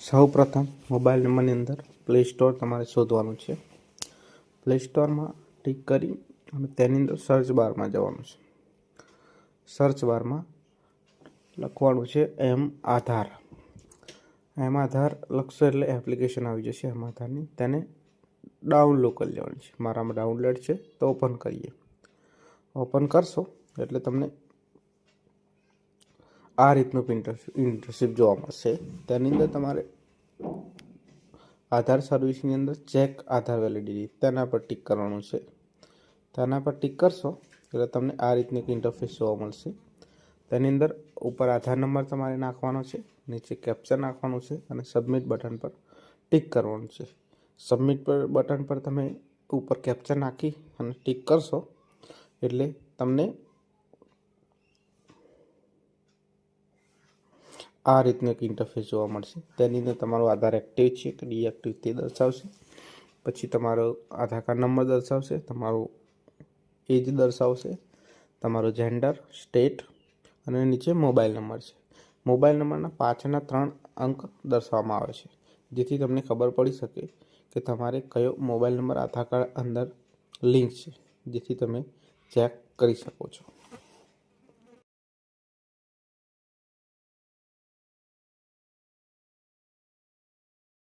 સૌ પ્રથમ મોબાઈલ નંબરની અંદર પ્લે સ્ટોર તમારે શોધવાનું છે. પ્લે સ્ટોરમાં ટિક કરી અને તેની અંદર સર્ચ બારમાં જવાનું છે. સર્ચ બારમાં લખવાનું છે આધાર. આધાર લખશો એટલે એપ્લિકેશન આવી જશે આધારની. તેને ડાઉનલોડ કરી લેવાની છે. મારામાં ડાઉનલોડ છે તો ઓપન કરીએ. ઓપન કરશો એટલે તમને આ રીતનું ઇન્ટરફેસ જોવા મળશે. તેની અંદર તમારે આધાર સર્વિસની અંદર ચેક આધાર વેલિડિટી તેના પર ટિક કરવાનું છે. તેના પર ટિક કરશો એટલે તમને આ રીતનું એક ઇન્ટરફેસ જોવા મળશે. તેની અંદર ઉપર આધાર નંબર તમારે નાખવાનો છે, નીચે કેપ્ચર નાખવાનું છે અને સબમિટ બટન પર ટિક કરવાનું છે. સબમિટ બટન પર તમે ઉપર કેપ્ચર નાખી અને ટિક કરશો એટલે તમને આ રીતનું એક ઇન્ટરફેસ જોવા મળશે. તેની અંદર તમારો આધાર એક્ટિવ છે કે ડીએક્ટિવ તે દર્શાવશે. પછી તમારો આધાર કાર્ડ નંબર દર્શાવશે, તમારો એજ દર્શાવશે, તમારો જેન્ડર, સ્ટેટ અને નીચે મોબાઈલ નંબર છે. મોબાઈલ નંબરના પાછળના 3 અંક દર્શાવવામાં આવે છે, જેથી તમને ખબર પડી શકે કે તમારે કયો મોબાઈલ નંબર આધાર કાર્ડ અંદર લિંક છે, જેથી તમે ચેક કરી શકો છો.